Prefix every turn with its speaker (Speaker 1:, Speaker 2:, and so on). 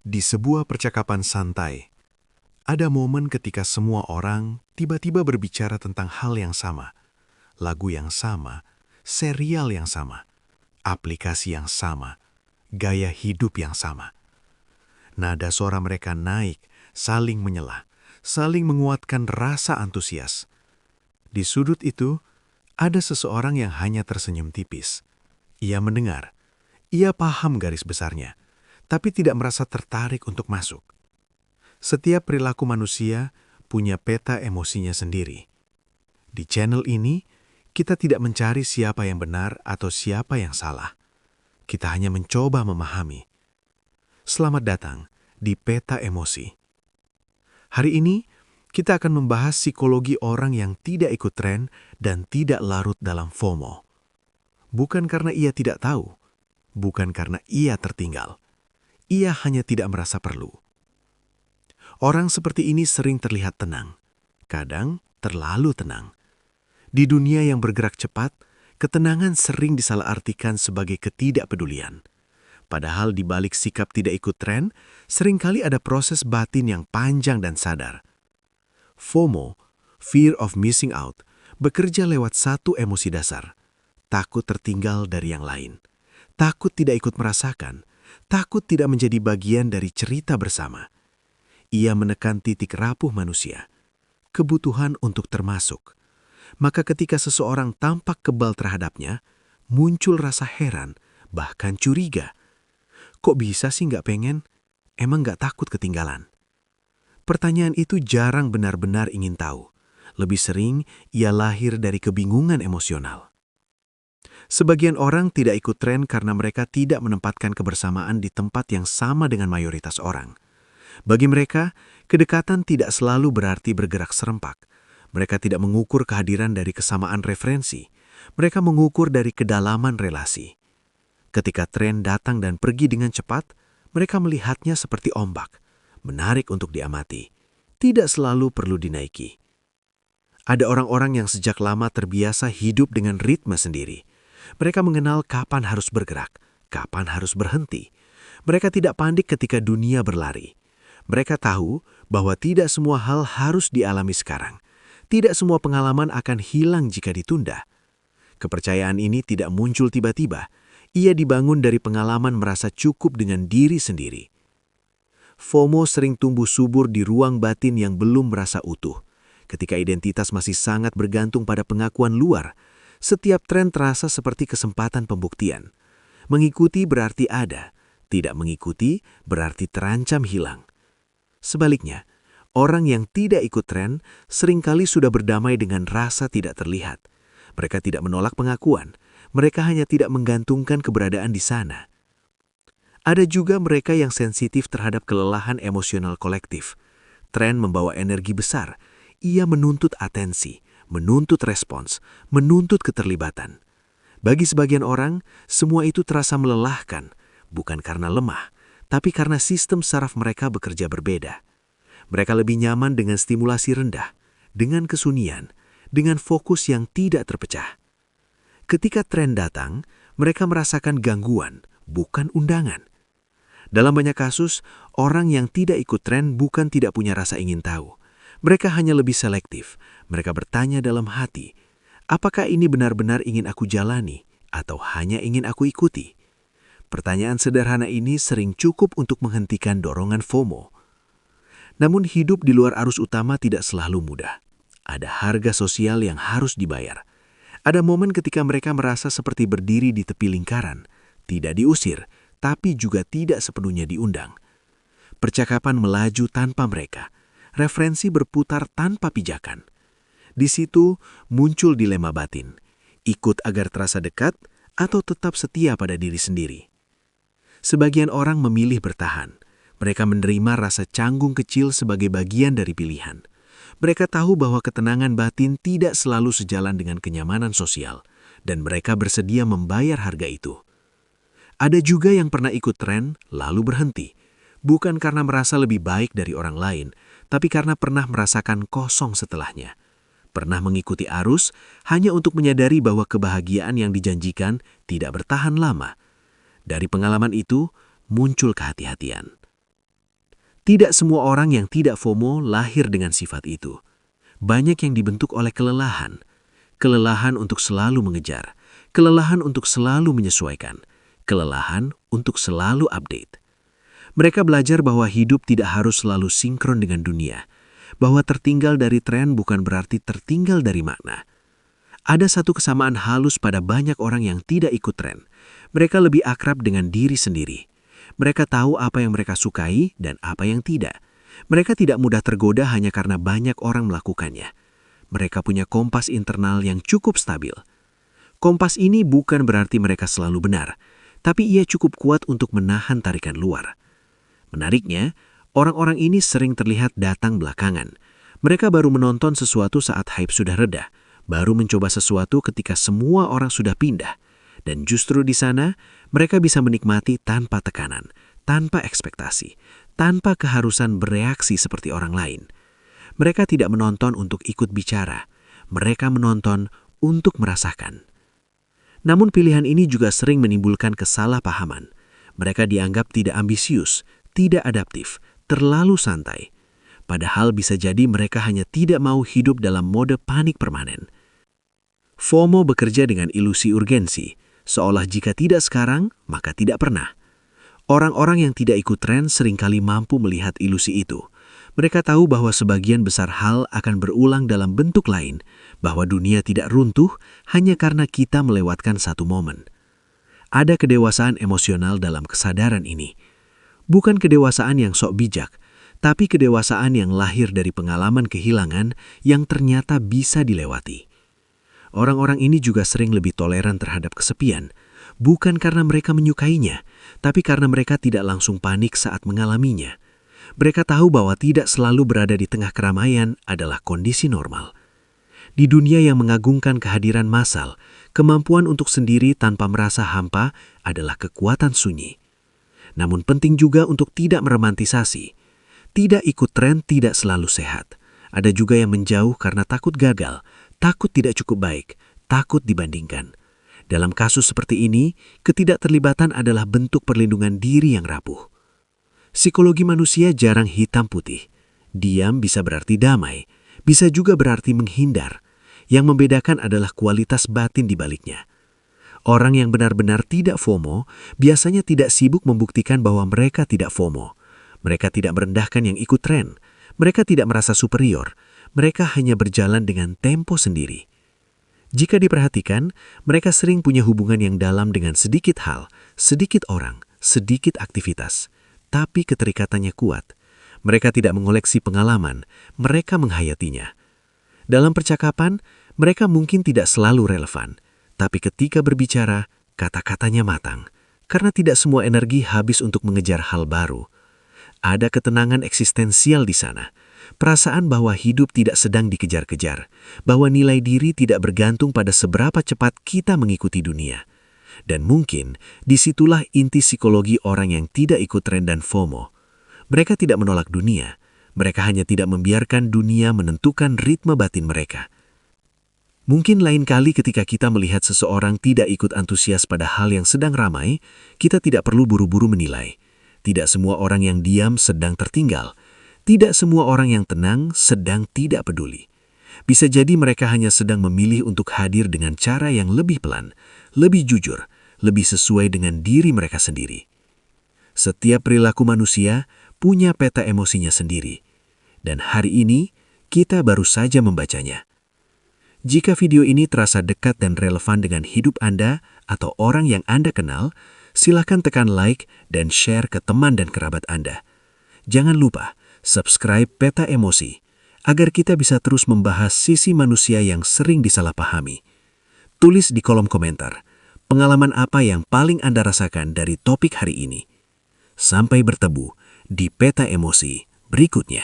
Speaker 1: Di sebuah percakapan santai, ada momen ketika semua orang tiba-tiba berbicara tentang hal yang sama, lagu yang sama, serial yang sama, aplikasi yang sama, gaya hidup yang sama. Nada suara mereka naik, saling menyela, saling menguatkan rasa antusias. Di sudut itu, ada seseorang yang hanya tersenyum tipis. Ia mendengar, ia paham garis besarnya, tapi tidak merasa tertarik untuk masuk. Setiap perilaku manusia punya peta emosinya sendiri. Di channel ini, kita tidak mencari siapa yang benar atau siapa yang salah. Kita hanya mencoba memahami. Selamat datang di Peta Emosi. Hari ini, kita akan membahas psikologi orang yang tidak ikut tren dan tidak larut dalam FOMO. Bukan karena ia tidak tahu, bukan karena ia tertinggal. Ia hanya tidak merasa perlu. Orang seperti ini sering terlihat tenang, kadang terlalu tenang. Di dunia yang bergerak cepat, ketenangan sering disalahartikan sebagai ketidakpedulian. Padahal di balik sikap tidak ikut tren, seringkali ada proses batin yang panjang dan sadar. FOMO, Fear of Missing Out, bekerja lewat satu emosi dasar. Takut tertinggal dari yang lain. Takut tidak ikut merasakan. Takut tidak menjadi bagian dari cerita bersama. Ia menekan titik rapuh manusia, kebutuhan untuk termasuk. Maka ketika seseorang tampak kebal terhadapnya, muncul rasa heran, bahkan curiga. Kok bisa sih nggak pengen? Emang nggak takut ketinggalan? Pertanyaan itu jarang benar-benar ingin tahu. Lebih sering, ia lahir dari kebingungan emosional. Sebagian orang tidak ikut tren karena mereka tidak menempatkan kebersamaan di tempat yang sama dengan mayoritas orang. Bagi mereka, kedekatan tidak selalu berarti bergerak serempak. Mereka tidak mengukur kehadiran dari kesamaan referensi. Mereka mengukur dari kedalaman relasi. Ketika tren datang dan pergi dengan cepat, mereka melihatnya seperti ombak, menarik untuk diamati. Tidak selalu perlu dinaiki. Ada orang-orang yang sejak lama terbiasa hidup dengan ritme sendiri. Mereka mengenal kapan harus bergerak, kapan harus berhenti. Mereka tidak panik ketika dunia berlari. Mereka tahu bahwa tidak semua hal harus dialami sekarang. Tidak semua pengalaman akan hilang jika ditunda. Kepercayaan ini tidak muncul tiba-tiba. Ia dibangun dari pengalaman merasa cukup dengan diri sendiri. FOMO sering tumbuh subur di ruang batin yang belum merasa utuh. Ketika identitas masih sangat bergantung pada pengakuan luar, setiap tren terasa seperti kesempatan pembuktian. Mengikuti berarti ada, tidak mengikuti berarti terancam hilang. Sebaliknya, orang yang tidak ikut tren seringkali sudah berdamai dengan rasa tidak terlihat. Mereka tidak menolak pengakuan, mereka hanya tidak menggantungkan keberadaan di sana. Ada juga mereka yang sensitif terhadap kelelahan emosional kolektif. Tren membawa energi besar, ia menuntut atensi, menuntut respons, menuntut keterlibatan. Bagi sebagian orang, semua itu terasa melelahkan, bukan karena lemah, tapi karena sistem saraf mereka bekerja berbeda. Mereka lebih nyaman dengan stimulasi rendah, dengan kesunyian, dengan fokus yang tidak terpecah. Ketika tren datang, mereka merasakan gangguan, bukan undangan. Dalam banyak kasus, orang yang tidak ikut tren bukan tidak punya rasa ingin tahu. Mereka hanya lebih selektif. Mereka bertanya dalam hati, apakah ini benar-benar ingin aku jalani atau hanya ingin aku ikuti? Pertanyaan sederhana ini sering cukup untuk menghentikan dorongan FOMO. Namun hidup di luar arus utama tidak selalu mudah. Ada harga sosial yang harus dibayar. Ada momen ketika mereka merasa seperti berdiri di tepi lingkaran, tidak diusir, tapi juga tidak sepenuhnya diundang. Percakapan melaju tanpa mereka, referensi berputar tanpa pijakan. Di situ muncul dilema batin, ikut agar terasa dekat atau tetap setia pada diri sendiri. Sebagian orang memilih bertahan. Mereka menerima rasa canggung kecil sebagai bagian dari pilihan. Mereka tahu bahwa ketenangan batin tidak selalu sejalan dengan kenyamanan sosial, dan mereka bersedia membayar harga itu. Ada juga yang pernah ikut tren lalu berhenti, bukan karena merasa lebih baik dari orang lain, tapi karena pernah merasakan kosong setelahnya. Pernah mengikuti arus hanya untuk menyadari bahwa kebahagiaan yang dijanjikan tidak bertahan lama. Dari pengalaman itu, muncul kehati-hatian.
Speaker 2: Tidak semua orang yang tidak FOMO lahir dengan sifat itu. Banyak yang dibentuk oleh kelelahan. Kelelahan untuk selalu mengejar, kelelahan untuk selalu menyesuaikan, kelelahan untuk selalu update. Mereka belajar bahwa hidup tidak harus selalu sinkron dengan dunia, bahwa tertinggal dari tren bukan berarti tertinggal dari makna. Ada satu kesamaan halus pada banyak orang yang tidak ikut tren. Mereka lebih akrab dengan diri sendiri. Mereka tahu apa yang mereka sukai dan apa yang tidak. Mereka tidak mudah tergoda hanya karena banyak orang melakukannya. Mereka punya kompas internal yang cukup stabil. Kompas ini bukan berarti mereka selalu benar, tapi ia cukup kuat untuk menahan tarikan luar. Menariknya, orang-orang ini sering terlihat datang belakangan. Mereka baru menonton sesuatu saat hype sudah reda, baru mencoba sesuatu ketika semua orang sudah pindah. Dan justru di sana, mereka bisa menikmati tanpa tekanan, tanpa ekspektasi, tanpa keharusan bereaksi seperti orang lain. Mereka tidak menonton untuk ikut bicara, mereka menonton untuk merasakan. Namun pilihan ini juga sering menimbulkan kesalahpahaman. Mereka dianggap tidak ambisius, tidak adaptif, terlalu santai. Padahal bisa jadi mereka hanya tidak mau hidup dalam mode panik permanen. FOMO bekerja dengan ilusi urgensi, seolah jika tidak sekarang, maka tidak pernah. Orang-orang yang tidak ikut tren seringkali mampu melihat ilusi itu. Mereka tahu bahwa sebagian besar hal akan berulang dalam bentuk lain, bahwa dunia tidak runtuh hanya karena kita melewatkan satu momen. Ada kedewasaan emosional dalam kesadaran ini. Bukan kedewasaan yang sok bijak, tapi kedewasaan yang lahir dari pengalaman kehilangan yang ternyata bisa dilewati. Orang-orang ini juga sering lebih toleran terhadap kesepian, bukan karena mereka menyukainya, tapi karena mereka tidak langsung panik saat mengalaminya. Mereka tahu bahwa tidak selalu berada di tengah keramaian adalah kondisi normal. Di dunia yang mengagungkan kehadiran massal, kemampuan untuk sendiri tanpa merasa hampa adalah kekuatan sunyi. Namun penting juga untuk tidak meromantisasi. Tidak ikut tren tidak selalu sehat. Ada juga yang menjauh karena takut gagal, takut tidak cukup baik, takut dibandingkan. Dalam kasus seperti ini, ketidakterlibatan adalah bentuk perlindungan diri yang rapuh. Psikologi manusia jarang hitam putih. Diam bisa berarti damai, bisa juga berarti menghindar. Yang membedakan adalah kualitas batin di baliknya. Orang yang benar-benar tidak FOMO biasanya tidak sibuk membuktikan bahwa mereka tidak FOMO. Mereka tidak merendahkan yang ikut tren. Mereka tidak merasa superior. Mereka hanya berjalan dengan tempo sendiri. Jika diperhatikan, mereka sering punya hubungan yang dalam dengan sedikit hal, sedikit orang, sedikit aktivitas. Tapi keterikatannya kuat. Mereka tidak mengoleksi pengalaman, mereka menghayatinya. Dalam percakapan, mereka mungkin tidak selalu relevan. Tapi ketika berbicara, kata-katanya matang. Karena tidak semua energi habis untuk mengejar hal baru. Ada ketenangan eksistensial di sana. Perasaan bahwa hidup tidak sedang dikejar-kejar, bahwa nilai diri tidak bergantung pada seberapa cepat kita mengikuti dunia. Dan mungkin disitulah inti psikologi orang yang tidak ikut tren dan FOMO. Mereka tidak menolak dunia, mereka hanya tidak membiarkan dunia menentukan ritme batin mereka. Mungkin lain kali ketika kita melihat seseorang tidak ikut antusias pada hal yang sedang ramai, kita tidak perlu buru-buru menilai. Tidak semua orang yang diam sedang tertinggal. Tidak semua orang yang tenang sedang tidak peduli. Bisa jadi mereka hanya sedang memilih untuk hadir dengan cara yang lebih pelan, lebih jujur, lebih sesuai dengan diri mereka sendiri. Setiap perilaku manusia punya peta emosinya sendiri. Dan hari ini, kita baru saja membacanya. Jika video ini terasa dekat dan relevan dengan hidup Anda atau orang yang Anda kenal, silakan tekan like dan share ke teman dan kerabat Anda. Jangan lupa, subscribe Peta Emosi, agar kita bisa terus membahas sisi manusia yang sering disalahpahami. Tulis di kolom komentar, pengalaman apa yang paling Anda rasakan dari topik hari ini. Sampai bertemu di Peta Emosi berikutnya.